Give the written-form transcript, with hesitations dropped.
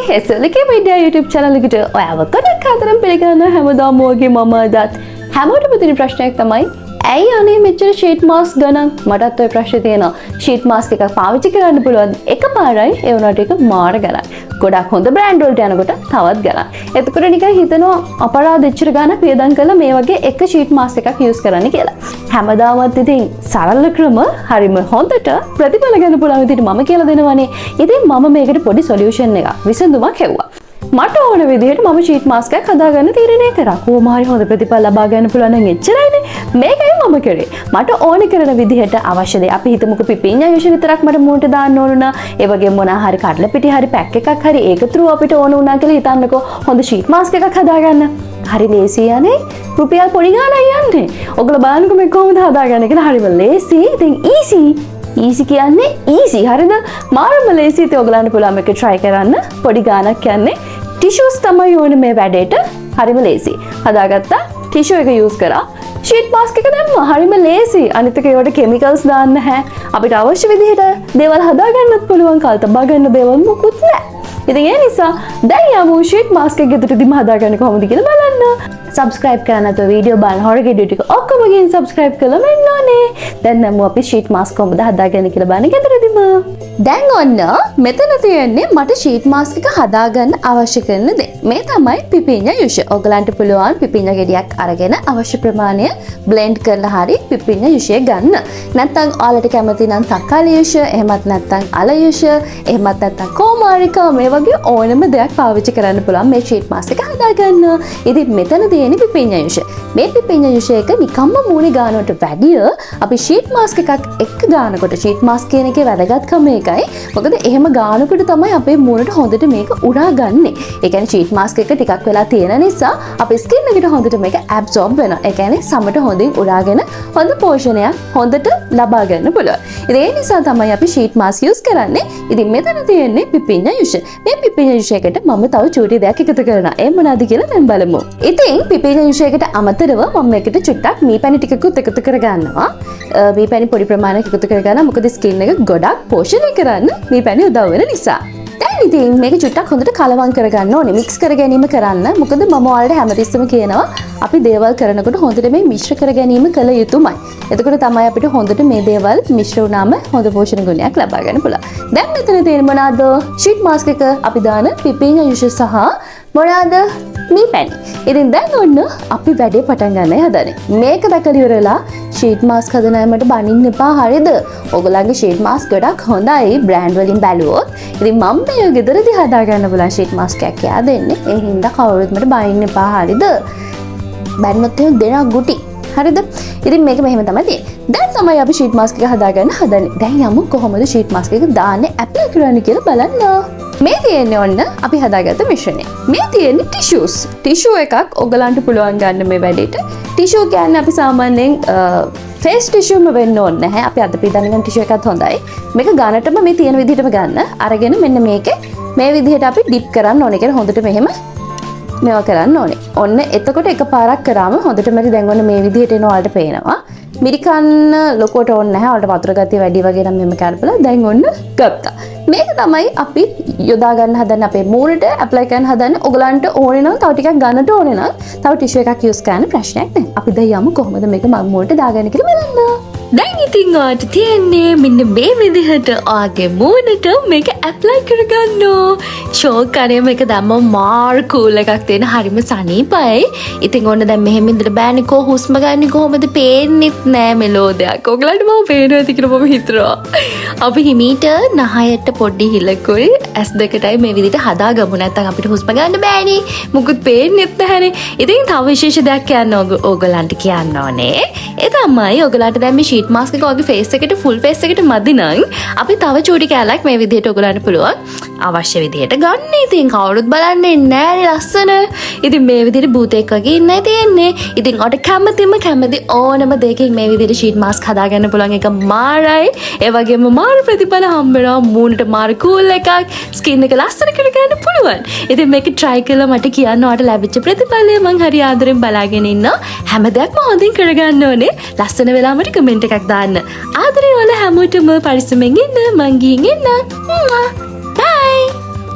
Slviki media YouTube channel එකට ඔයාව ගොඩක් ආදරෙන් පිළිගන්නවා හැමදාම වගේ මම අදත් හැමෝටම තියෙන ප්‍රශ්නයක් තමයි ඇයි අනේ මෙච්චර ෂීට් මාස්ක් ගණන් මටත් ඔය ප්‍රශ්නේ තියෙනවා ෂීට් මාස්ක් එකක් පාවිච්චි කරන්න පුළුවන් එකපාරයි ඒ වුණාට ඒක මාර ගණන් ගොඩක් හොඳ බ්‍රෑන්ඩ් වලට යනකොට තවත් ගණන් එතකොට නිකන් හිතනවා අපරාධ එච්චර ගණන් වියදම් කරලා මේ වගේ එක ෂීට් මාස්ක් එකක් යූස් කරන්න කියලා හැමදාමත් ඉතින් සරල ක්‍රම හරිම හොඳට ප්‍රතිඵල ගන්න පුළුවන් විදිහට මම කියලා දෙනවනේ ඉතින් මම මේකට පොඩි සොලියුෂන් එකක් විසඳුමක් හෙව්වා මට ඕන විදිහට මම ෂීට් මාස්ක් එකක් හදාගන්න තීරණය කරා. කොහොම හරි හොඳ ප්‍රතිඵල ලබා ගන්න පුළුවන් නම් එච්චරයිනේ. මේකයි මම කරේ. මට ඕන කරන විදිහට අවශ්‍ය දේ අපි හිතමුකෝ පිපිඤ්ඤා යුෂ විතරක් මට මුණට දාන්න ඕන නා. ඒ වගේම මොනා හරි කඩල පිටි හරි පැක් එකක් හරි ඒකතුරු අපිට ඕන වුණා කියලා හිතන්නකෝ. හොඳ ෂීට් මාස්ක් එකක් හදාගන්න. හරි ලේසි යන්නේ. රුපියල් පොඩි ගාණක් යන්නේ. ඔයගොල්ලෝ බලන්නකෝ මේ කොහොමද හදාගන්නේ කියලා හරිම ලේසි. ඉතින් ඊසි ඊසි කියන්නේ ඊසි හරිද මාරම ලේසි ඉතින් ඔයගලන්ට පුළුවන් මේක try කරන්න පොඩි ගාණක් යන්නේ ටිෂුස් තමයි ඕනේ මේ වැඩේට හරිම ලේසි හදාගත්තා ටිෂු එක යූස් කරා ෂීට් මාස්ක් එක දැම්මා හරිම ලේසි අනිත් එක ඒවට කෙමිකල්ස් දාන්න නැහැ අපිට අවශ්‍ය විදිහට දේවල් හදාගන්නත් පුළුවන් කල් තබා ගන්න දේවල් මොකුත් නැහැ ඉතින් ඒ නිසා දැන් යමු ෂීට් මාස්ක් එක ගෙදරදීම හදාගන්නේ කොහොමද කියලා බලන්න subscribe කරන්න නැත්නම් වීඩියෝ බලන හොරගේ ඩියුටි එක ඔක්කොම ගිහින් subscribe කරලා මෙන්න ඕනේ දැන් නම් අපි ෂීට් මාස්ක් කොහොමද හදාගන්නේ කියලා බලන්න ගෙදරදීම දැන් ඔන්න මෙතන තියෙන්නේ මට ෂීට් මාස්ක් එක හදාගන්න අවශ්‍ය කරන දේ මේ තමයි පිපිඤ්ඤා යුෂ ඔයගලන්ට පුළුවන් පිපිඤ්ඤා ගෙඩියක් අරගෙන අවශ්‍ය ප්‍රමාණය blend කරලා හරි පිපිඤ්ඤා යුෂය ගන්න නැත්නම් ඔයාලට කැමති නම් තක්කාලි යුෂ එහෙමත් නැත්නම් අල යුෂ එහෙමත් නැත්නම් කොමාරිකා මේ වගේ ඕනම දෙයක් පාවිච්චි කරන්න පුළුවන් මේ ෂීට් මාස්ක් එක හදාගන්න ඉතින් මෙතන තියෙන්නේ පිපිඤ්ඤා යුෂ මේ පිපිඤ්ඤා යුෂ එක නිකම්ම මූණේ ගානකට වැඩිය අපි ෂීට් මාස්ක් එකක් එක්ක ගානකොට ෂීට් මාස්ක් කියන එකේ වැදගත්කම ඒකයි මොකද එහෙම ගානකොට තමයි අපේ මූණට හොඳට මේක උරා ගන්නෙ. ඒ කියන්නේ ෂීට් මාස්ක් එක ටිකක් වෙලා තියෙන නිසා අපේ ස්කින් එකට හොඳට මේක ඇබ්සෝබ් වෙනවා. ඒ කියන්නේ සමට හොඳින් උරාගෙන හොඳ පෝෂණයක් හොඳට ලබා ගන්න පුළුවන්. ඉතින් ඒ නිසා තමයි අපි ෂීට් මාස්ක් යූස් කරන්නේ. ඉතින් මෙතන තියෙන්නේ පිපිඤ්ඤා යුෂ. මේ පිපිඤ්ඤා යුෂ එකට මම තව චූටි දෙයක් එකතු කරනවා. ඒ මොනවද කියලා දැන් බලමු. ඉතින් පිපිඤ්ඤා යුෂ එකට අමතරව මම මේකට චුට්ටක් මී පැණි ටිකකුත් එකතු කරගන්නවා. මී පැණි පොඩි ප්‍රමාණයක් එකතු කරගන්නවා. මොකද ස්කින් එක ගොඩක් පෝෂණය කරන්න මේ පැණි උදව් වෙන නිසා. දැන් ඉතින් මේක චුට්ටක් හොඳට කලවම් කරගන්න ඕනේ. මික්ස් කර ගැනීම කරන්න. මොකද මම ඔයාලට හැමතිස්සෙම කියනවා අපි දේවල් කරනකොට හොඳට මේ මිශ්‍ර කර ගැනීම කළ යුතුමයි. එතකොට තමයි අපිට හොඳට මේ දේවල් මිශ්‍ර වුණාම හොඳ පෝෂණ ගුණයක් ලබා ගන්න පුළුවන්. දැන් මෙතන තියෙන මොනවාද? ෂීට් මාස්ක් එක අපි දාන පිපිඤ්ඤා යුෂ සහ මොනවාද? මී පැණි. ඉතින් දැන් ඔන්න අපි වැඩේ පටන් ගන්නයි හදන්නේ. මේක දැකලා ඉවරලා ෂීට් මාස්ක් හදන අයමට බනින්න එපා හරිද? ඔයගොල්ලන්ගේ ෂීට් මාස්ක් ගොඩක් හොඳයි බ්‍රෑන්ඩ් වලින් බැලුවොත්. ඉතින් මම මේ ගෙදරදී හදා ගන්න බලන් ෂීට් මාස්ක් එකක් කියා දෙන්නේ. ඒ හින්දා කවුරුත් මට බනින්න එපා හරිද? බැන්නොත් එහෙම දෙනවා ගුටි. හරිද? ඉතින් මේක මෙහෙම තමයි තියෙන්නේ. දැන් තමයි අපි ෂීට් මාස්ක් එක හදාගන්න හදන්නේ. දැන් යමු කොහොමද ෂීට් මාස්ක් එක දාන්නේ ඇප්ලයි කරන්න කියලා බලන්න. මේ තියෙන්නේ ඔන්න අපි හදාගත්ත මිශ්‍රණය. මේ තියෙන්නේ ටිෂුස්. ටිෂු එකක් ඔයගලන්ට පුළුවන් ගන්න මේ වැඩේට. ටිෂු කියන්නේ අපි සාමාන්‍යයෙන් ෆේස් ටිෂුම වෙන්න ඕනේ නැහැ. අපි අත පිටන්න ගන්න ටිෂු එකත් හොඳයි. මේක ගන්නටම මේ තියෙන විදිහටම ගන්න. අරගෙන මෙන්න මේකේ මේ විදිහට අපි ඩිප් කරන්න ඕනේ. කියන්නේ හොඳට මෙහෙම මේවා කරන්න ඕනේ. ඔන්න එතකොට එකපාරක් කරාම හොඳට මරි දැන් ඔන්න මේ විදිහට එන ඔයාලට පේනවා. මිරිකන්න ලොකුවට ඕනේ නැහැ. ඔයාලට වතුර ගතිය වැඩි වගේ නම් මෙහෙම කරපලා දැන් ඔන්න ගත්තා. මේක තමයි අපි යොදා ගන්න හදන්නේ අපේ මූණට ඇප්ලයි කරන්න හදන්නේ. ඔයගලන්ට ඕනේ නම් තව ටිකක් ගන්නට ඕනේ නම් තව ටිෂු එකක් යූස් කරන්න ප්‍රශ්නයක් නැහැ. අපි දැන් යමු කොහොමද මේක මම මූණට දාගන්නේ කියලා බලන්න. දැන් ඉතින් ඔයාලට තියෙන්නේ මෙන්න මේ විදිහට ඔයාගේ මූණට මේක ඇප්ලයි කරගන්න. ෂෝක් කරේ මේක දැම්මම මාර් කූල් එකක් තියෙන හරිම සනීපයි. ඉතින් ඔන්න දැන් මෙහෙම ඉඳලා බෑනේ කො හුස්ම ගන්න කොහොමද පේන්නෙත් නෑ මෙලෝදයක්. ඔයගලන්ට මම පේනවා ඇති කියලා මම හිතනවා. අපි හිමීට නහයට පොඩි හිලකුයි S2ටයි මේ විදිහට හදාගමු නැත්නම් අපිට හුස්ම ගන්න බෑනේ. මුකුත් පේන්නෙත් නැහැනේ. ඉතින් තව විශේෂ දෙයක් කියන්න ඕගලන්ට කියන්න ඕනේ. ඒ තමයි ඔයගලන්ට දැන් මේ ෂීට් මාස්ක් එක ඔයගේ ෆේස් එකට ෆුල් ෆේස් එකට මදි නම් අපි තව චූටි කෑල්ලක් මේ විදිහට ඔයගලන්ට පුළුවන් අවශ්‍ය විදිහට ගන්න. ඉතින් කවුරුත් බලන්නේ නෑනේ ලස්සන. ඉතින් මේ විදිහට බූතෙක් වගේ ඉන්නයි තියෙන්නේ. ඉතින් ඔයාලට කැමති ඕනම දෙයකින් මේ විදිහට ෂීට් මාස්ක් හදාගන්න පුළුවන් එක මාරයි. ඒ වගේම මාර ප්‍රතිඵල හම්බ වෙනවා. මූණට මාර කූල් එකක්, ස්කින් එක ලස්සන කරගන්න පුළුවන්. ඉතින් මේක try කරලා මට කියන්න ඔයාලට ලැබිච්ච ප්‍රතිඵලය මං හරි ආදරෙන් බලාගෙන ඉන්නවා. හැම දෙයක්ම හොඳින් කරගන්න ඕනේ. ලස්සන වෙලාවට කමෙන්ට් එකක් දාන්න. ආදරේ වල හැමෝටම පරිස්සමෙන් ඉන්න. මං ගිහින් එන්න.